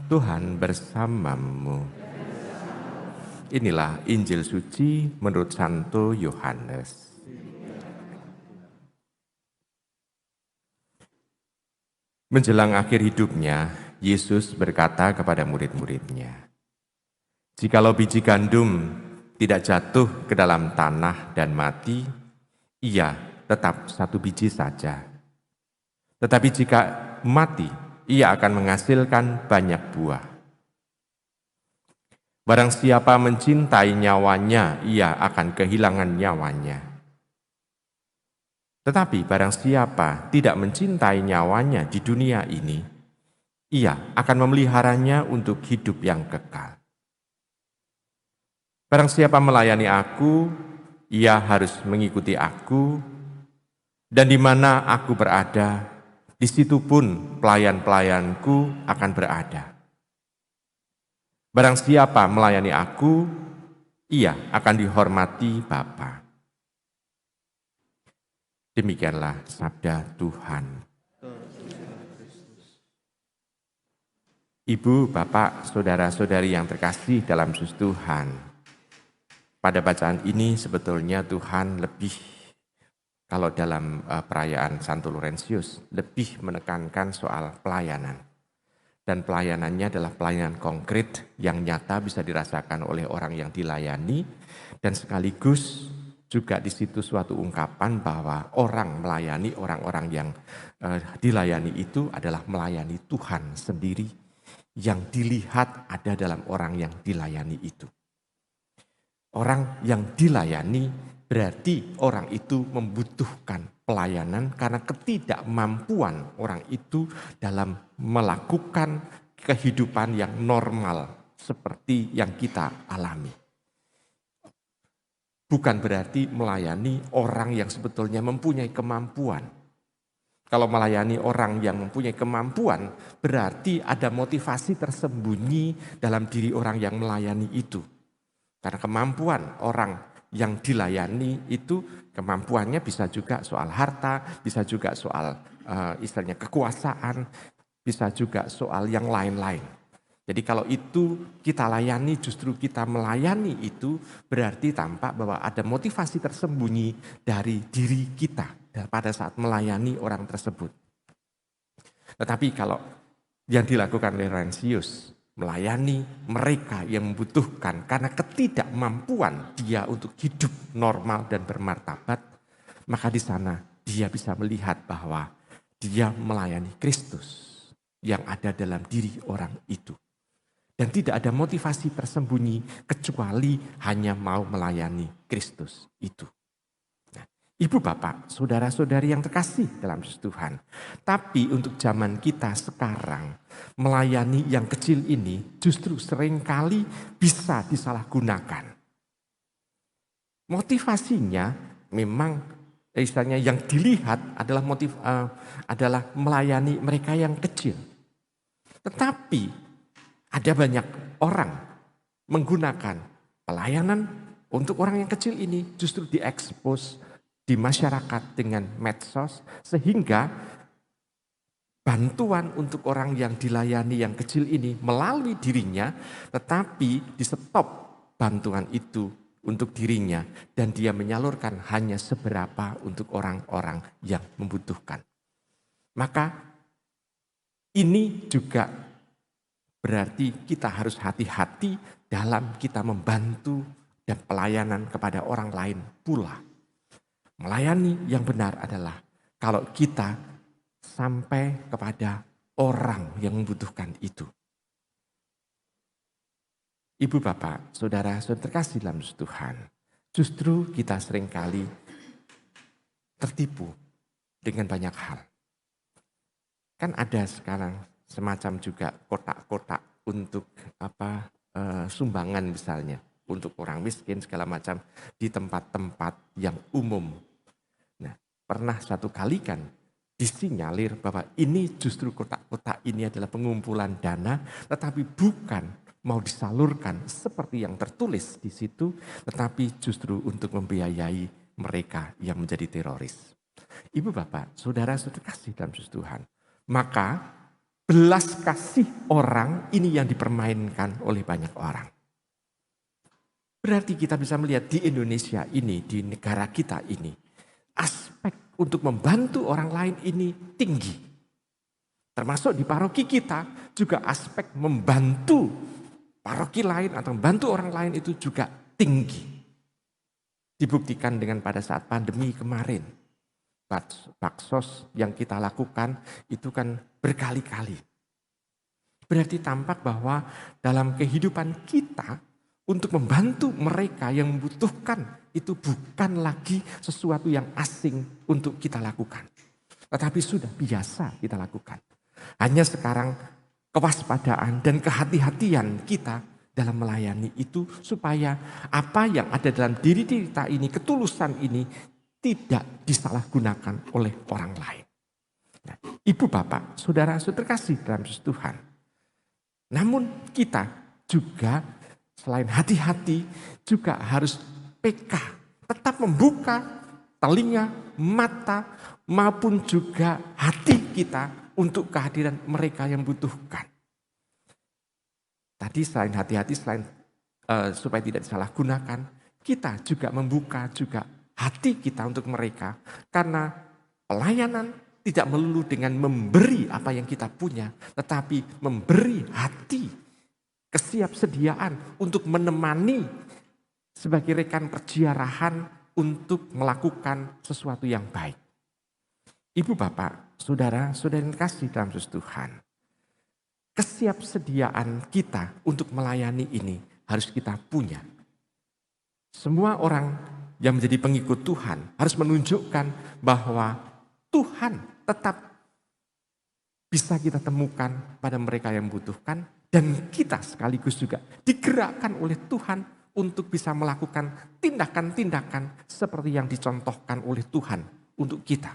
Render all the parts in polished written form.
Tuhan bersamamu. Inilah Injil suci menurut Santo Yohanes. Menjelang akhir hidupnya, Yesus berkata kepada murid-muridnya, "Jikalau biji gandum tidak jatuh ke dalam tanah dan mati, ia tetap satu biji saja. Tetapi jika mati, ia akan menghasilkan banyak buah. Barang siapa mencintai nyawanya, ia akan kehilangan nyawanya. Tetapi barang siapa tidak mencintai nyawanya di dunia ini, ia akan memeliharanya untuk hidup yang kekal. Barang siapa melayani aku, ia harus mengikuti aku, dan di mana aku berada, di situ pun pelayan-pelayanku akan berada. Barang siapa melayani aku, ia akan dihormati Bapa." Demikianlah sabda Tuhan. Ibu, Bapak, saudara-saudari yang terkasih dalam Yesus Tuhan, pada bacaan ini sebetulnya Tuhan lebih, kalau dalam perayaan Santo Laurentius, lebih menekankan soal pelayanan. Dan pelayanannya adalah pelayanan konkret yang nyata bisa dirasakan oleh orang yang dilayani, dan sekaligus juga di situ suatu ungkapan bahwa orang melayani, orang-orang yang dilayani itu adalah melayani Tuhan sendiri yang dilihat ada dalam orang yang dilayani itu. Orang yang dilayani berarti orang itu membutuhkan pelayanan karena ketidakmampuan orang itu dalam melakukan kehidupan yang normal seperti yang kita alami. Bukan berarti melayani orang yang sebetulnya mempunyai kemampuan. Kalau melayani orang yang mempunyai kemampuan, berarti ada motivasi tersembunyi dalam diri orang yang melayani itu. Karena kemampuan orang yang dilayani itu, kemampuannya bisa juga soal harta, bisa juga soal istilahnya kekuasaan, bisa juga soal yang lain-lain. Jadi kalau itu kita layani, justru kita melayani itu berarti tampak bahwa ada motivasi tersembunyi dari diri kita pada saat melayani orang tersebut. Tetapi kalau yang dilakukan oleh Laurentius, melayani mereka yang membutuhkan karena ketidakmampuan dia untuk hidup normal dan bermartabat, maka di sana dia bisa melihat bahwa dia melayani Kristus yang ada dalam diri orang itu. Dan tidak ada motivasi tersembunyi kecuali hanya mau melayani Kristus itu. Nah, Ibu, Bapak, saudara-saudari yang terkasih dalam Tuhan. Tapi untuk zaman kita sekarang, melayani yang kecil ini justru seringkali bisa disalahgunakan. Motivasinya memang istilahnya yang dilihat adalah adalah melayani mereka yang kecil. Tetapi ada banyak orang menggunakan pelayanan untuk orang yang kecil ini justru diekspos di masyarakat dengan medsos, sehingga bantuan untuk orang yang dilayani yang kecil ini melalui dirinya, tetapi di stop bantuan itu untuk dirinya dan dia menyalurkan hanya seberapa untuk orang-orang yang membutuhkan. Maka ini juga berarti kita harus hati-hati dalam kita membantu dan pelayanan kepada orang lain pula. Melayani yang benar adalah kalau kita sampai kepada orang yang membutuhkan itu. Ibu, Bapak, saudara-saudara terkasih dalam Tuhan, justru kita seringkali tertipu dengan banyak hal. Kan ada sekarang semacam juga kotak-kotak untuk sumbangan misalnya untuk orang miskin segala macam di tempat-tempat yang umum. Nah, pernah satu kali kan disinyalir bahwa ini justru kotak-kotak ini adalah pengumpulan dana, tetapi bukan mau disalurkan seperti yang tertulis di situ, tetapi justru untuk membiayai mereka yang menjadi teroris. Ibu, Bapak, saudara-saudara kasih dalam Tuhan. Maka belas kasih orang ini yang dipermainkan oleh banyak orang. Berarti kita bisa melihat di Indonesia ini, di negara kita ini, aspek untuk membantu orang lain ini tinggi. Termasuk di paroki kita juga aspek membantu paroki lain atau membantu orang lain itu juga tinggi. Dibuktikan dengan pada saat pandemi kemarin. Baksos yang kita lakukan itu kan berkali-kali. Berarti tampak bahwa dalam kehidupan kita untuk membantu mereka yang membutuhkan itu bukan lagi sesuatu yang asing untuk kita lakukan. Tetapi sudah biasa kita lakukan. Hanya sekarang kewaspadaan dan kehati-hatian kita dalam melayani itu supaya apa yang ada dalam diri kita ini, ketulusan ini tidak disalahgunakan oleh orang lain. Nah, Ibu Bapak, saudara-saudara terkasih dalam Tuhan. Namun kita juga selain hati-hati juga harus PK, tetap membuka telinga, mata maupun juga hati kita untuk kehadiran mereka yang membutuhkan. Tadi selain hati-hati, selain supaya tidak disalahgunakan, kita juga membuka juga hati kita untuk mereka. Karena pelayanan tidak melulu dengan memberi apa yang kita punya, tetapi memberi hati, kesiapsediaan untuk menemani sebagai rekan perziarahan untuk melakukan sesuatu yang baik. Ibu Bapak, saudara-saudara yang kasih dalam Tuhan, kesiapsediaan kita untuk melayani ini harus kita punya. Semua orang yang menjadi pengikut Tuhan harus menunjukkan bahwa Tuhan tetap bisa kita temukan pada mereka yang membutuhkan, dan kita sekaligus juga digerakkan oleh Tuhan untuk bisa melakukan tindakan-tindakan seperti yang dicontohkan oleh Tuhan untuk kita.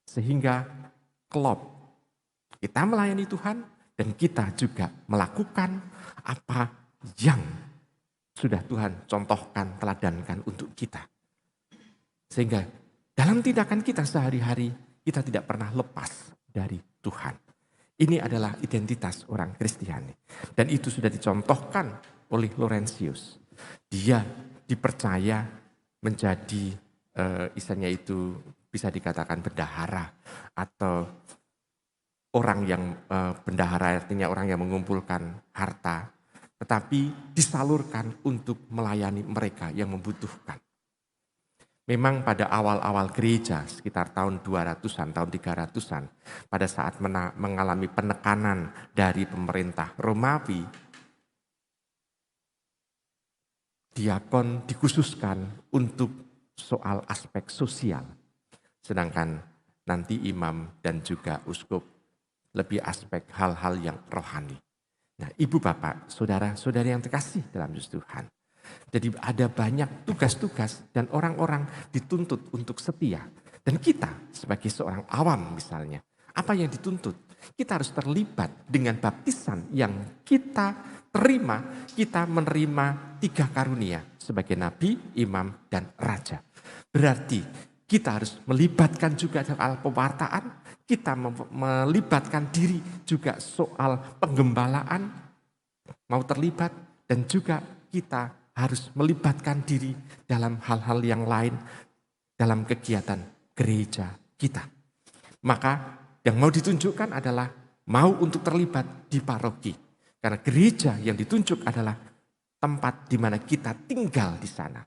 Sehingga klop kita melayani Tuhan dan kita juga melakukan apa yang sudah Tuhan contohkan, teladankan untuk kita. Sehingga dalam tindakan kita sehari-hari kita tidak pernah lepas dari Tuhan. Ini adalah identitas orang Kristiani. Dan itu sudah dicontohkan oleh Laurentius. Dia dipercaya menjadi istilahnya itu bisa dikatakan bendahara atau orang yang bendahara artinya orang yang mengumpulkan harta, tetapi disalurkan untuk melayani mereka yang membutuhkan. Memang pada awal-awal gereja sekitar tahun 200-an, tahun 300-an, pada saat mengalami penekanan dari pemerintah Romawi, diakon dikhususkan untuk soal aspek sosial. Sedangkan nanti imam dan juga uskup lebih aspek hal-hal yang rohani. Nah, Ibu Bapak, saudara-saudari yang terkasih dalam Tuhan. Jadi ada banyak tugas-tugas dan orang-orang dituntut untuk setia. Dan kita sebagai seorang awam misalnya, apa yang dituntut? Kita harus terlibat dengan baptisan yang kita terima, kita menerima 3 karunia sebagai nabi, imam, dan raja. Berarti kita harus melibatkan juga soal pewartaan, kita melibatkan diri juga soal penggembalaan, mau terlibat, dan juga kita harus melibatkan diri dalam hal-hal yang lain dalam kegiatan gereja kita. Maka yang mau ditunjukkan adalah mau untuk terlibat di paroki. Karena gereja yang ditunjuk adalah tempat di mana kita tinggal di sana.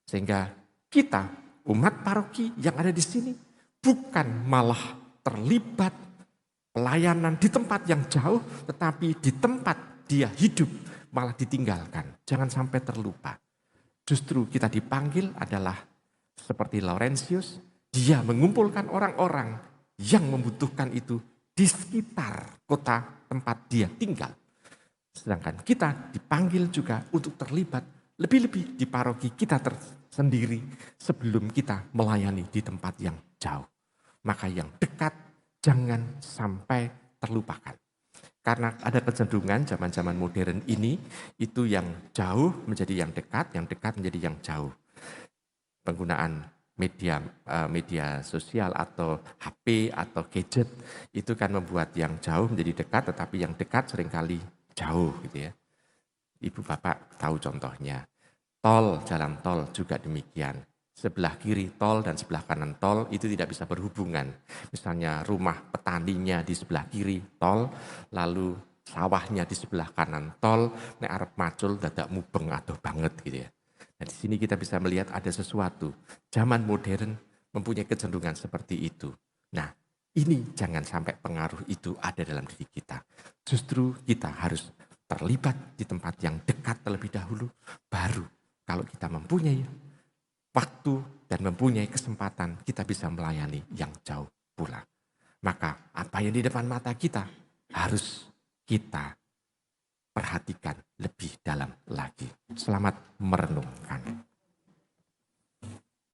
Sehingga kita umat paroki yang ada di sini bukan malah terlibat pelayanan di tempat yang jauh, tetapi di tempat dia hidup malah ditinggalkan. Jangan sampai terlupa. Justru kita dipanggil adalah seperti Laurentius, dia mengumpulkan orang-orang yang membutuhkan itu di sekitar kota tempat dia tinggal. Sedangkan kita dipanggil juga untuk terlibat lebih-lebih di paroki kita sendiri sebelum kita melayani di tempat yang jauh. Maka yang dekat jangan sampai terlupakan. Karena ada kecenderungan zaman-zaman modern ini, itu yang jauh menjadi yang dekat menjadi yang jauh. Penggunaan media sosial atau HP atau gadget itu kan membuat yang jauh menjadi dekat, tetapi yang dekat seringkali jauh gitu ya. Ibu bapak tahu contohnya. Tol, jalan tol juga demikian. Sebelah kiri tol dan sebelah kanan tol itu tidak bisa berhubungan. Misalnya rumah petaninya di sebelah kiri tol, lalu sawahnya di sebelah kanan tol, nek arep macul dadak mubeng adoh banget gitu ya. Nah, di sini kita bisa melihat ada sesuatu. Zaman modern mempunyai kecenderungan seperti itu. Nah, ini jangan sampai pengaruh itu ada dalam diri kita. Justru kita harus terlibat di tempat yang dekat terlebih dahulu, baru kalau kita mempunyai waktu dan mempunyai kesempatan, kita bisa melayani yang jauh pula. Maka apa yang di depan mata kita harus kita perhatikan lebih dalam lagi. Selamat merenungkan.